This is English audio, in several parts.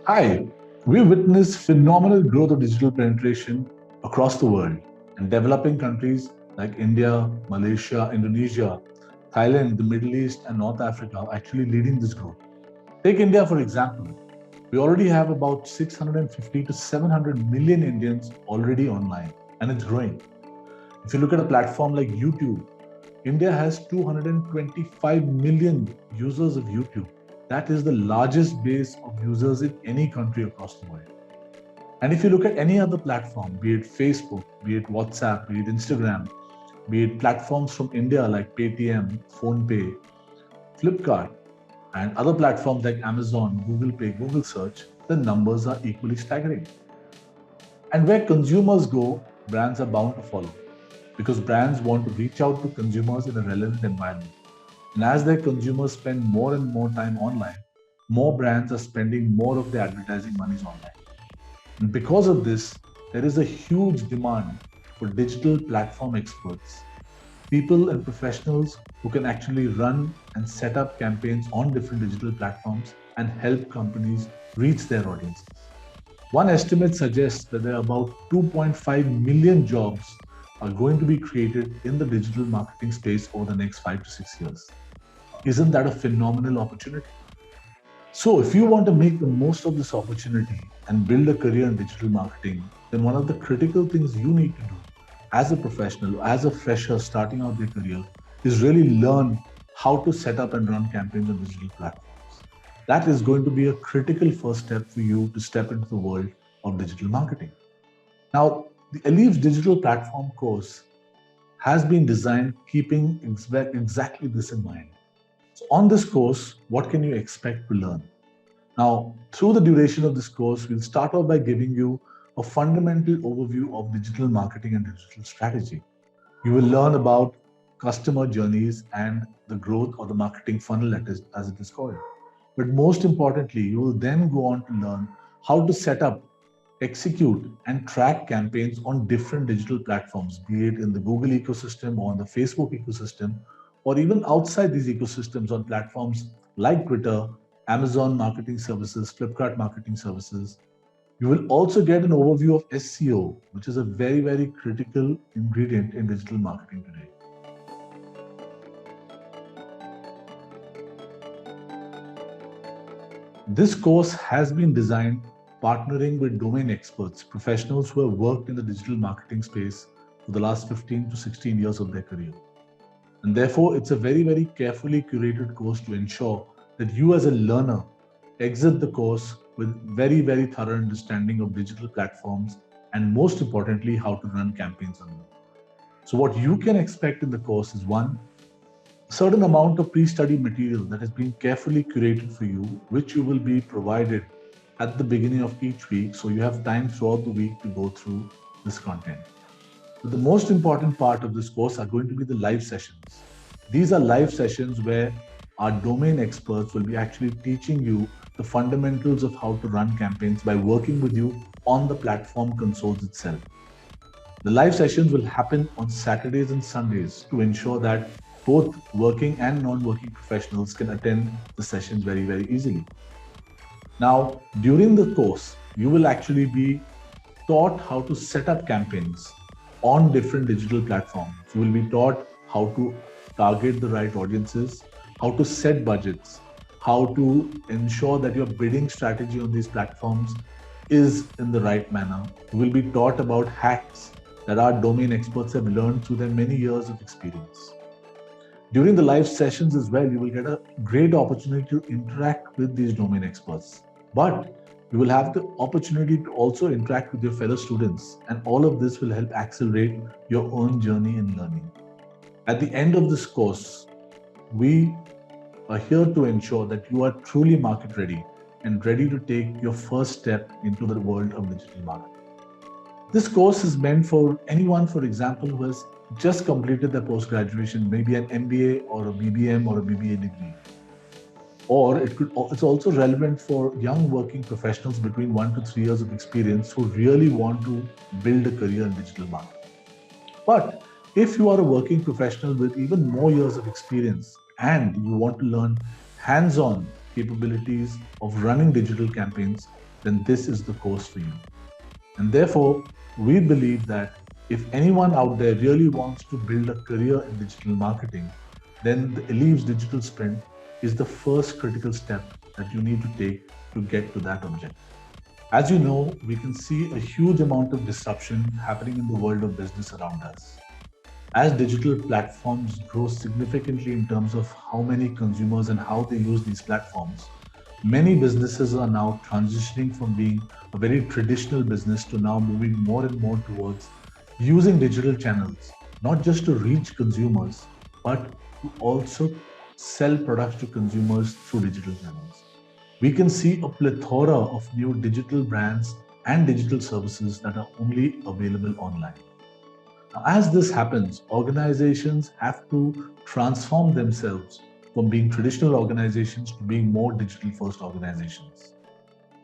Hi, we witness phenomenal growth of digital penetration across the world, and developing countries like India, Malaysia, Indonesia, Thailand, the Middle East, and North Africa are actually leading this growth. Take India, for example. We already have about 650 to 700 million Indians already online, and it's growing. If you look at a platform like YouTube, India has 225 million users of YouTube. That is the largest base of users in any country across the world. And if you look at any other platform, be it Facebook, be it WhatsApp, be it Instagram, be it platforms from India like Paytm, PhonePe, Flipkart, and other platforms like Amazon, Google Pay, Google Search, the numbers are equally staggering. And where consumers go, brands are bound to follow because brands want to reach out to consumers in a relevant environment. And as their consumers spend more and more time online, more brands are spending more of their advertising monies online. And because of this, there is a huge demand for digital platform experts, people and professionals who can actually run and set up campaigns on different digital platforms and help companies reach their audiences. One estimate suggests that there are about 2.5 million jobs are going to be created in the digital marketing space over the next 5 to 6 years. Isn't that a phenomenal opportunity? So, if you want to make the most of this opportunity and build a career in digital marketing, then one of the critical things you need to do as a professional, as a fresher starting out their career, is really learn how to set up and run campaigns on digital platforms. That is going to be a critical first step for you to step into the world of digital marketing. Now, the Elif's digital platform course has been designed keeping exactly this in mind. So on this course, what can you expect to learn? Now, through the duration of this course, we'll start off by giving you a fundamental overview of digital marketing and digital strategy. You will learn about customer journeys and the growth or the marketing funnel, as it is called. But most importantly, you will then go on to learn how to set up, execute, and track campaigns on different digital platforms, be it in the Google ecosystem or on the Facebook ecosystem, or even outside these ecosystems on platforms like Twitter, Amazon Marketing Services, Flipkart Marketing Services. You will also get an overview of SEO, which is a very, very critical ingredient in digital marketing today. This course has been designed partnering with domain experts, professionals who have worked in the digital marketing space for the last 15 to 16 years of their career. And therefore, it's a very, very carefully curated course to ensure that you as a learner exit the course with very, very thorough understanding of digital platforms and most importantly, how to run campaigns on them. So what you can expect in the course is one, a certain amount of pre-study material that has been carefully curated for you, which you will be provided at the beginning of each week. So you have time throughout the week to go through this content. But the most important part of this course are going to be the live sessions. These are live sessions where our domain experts will be actually teaching you the fundamentals of how to run campaigns by working with you on the platform consoles itself. The live sessions will happen on Saturdays and Sundays to ensure that both working and non-working professionals can attend the sessions very, very easily. Now, during the course, you will actually be taught how to set up campaigns on different digital platforms. You will be taught how to target the right audiences, how to set budgets, how to ensure that your bidding strategy on these platforms is in the right manner. You will be taught about hacks that our domain experts have learned through their many years of experience. During the live sessions as well, you will get a great opportunity to interact with these domain experts. But you will have the opportunity to also interact with your fellow students, and all of this will help accelerate your own journey in learning. At the end of this course, we are here to ensure that you are truly market ready and ready to take your first step into the world of digital marketing. This course is meant for anyone, for example, who has just completed their post-graduation, maybe an MBA or a BBM or a BBA degree. Or it's also relevant for young working professionals between 1 to 3 years of experience who really want to build a career in digital marketing. But if you are a working professional with even more years of experience and you want to learn hands-on capabilities of running digital campaigns, then this is the course for you. And therefore, we believe that if anyone out there really wants to build a career in digital marketing, then the Elieve's Digital Sprint is the first critical step that you need to take to get to that objective. As you know, we can see a huge amount of disruption happening in the world of business around us. As digital platforms grow significantly in terms of how many consumers and how they use these platforms, many businesses are now transitioning from being a very traditional business to now moving more and more towards using digital channels, not just to reach consumers, but to also sell products to consumers through digital channels. We can see a plethora of new digital brands and digital services that are only available online. Now, as this happens, organizations have to transform themselves from being traditional organizations to being more digital first organizations.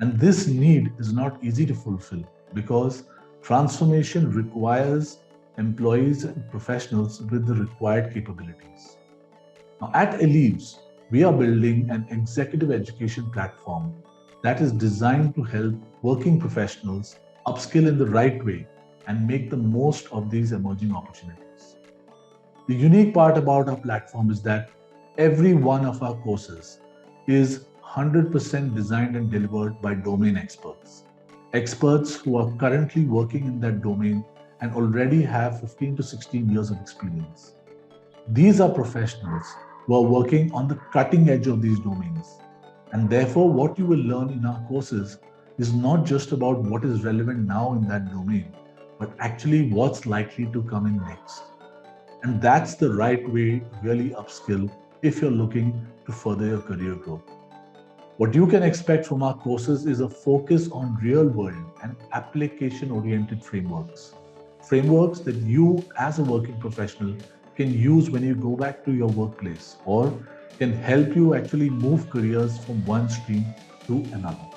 And this need is not easy to fulfill because transformation requires employees and professionals with the required capabilities. Now, at Elieve's, we are building an executive education platform that is designed to help working professionals upskill in the right way and make the most of these emerging opportunities. The unique part about our platform is that every one of our courses is 100% designed and delivered by domain experts. Experts who are currently working in that domain and already have 15 to 16 years of experience. These are professionals who are working on the cutting edge of these domains. And therefore, what you will learn in our courses is not just about what is relevant now in that domain, but actually what's likely to come in next. And that's the right way to really upskill if you're looking to further your career growth. What you can expect from our courses is a focus on real world and application oriented frameworks. Frameworks that you as a working professional can use when you go back to your workplace or can help you actually move careers from one stream to another.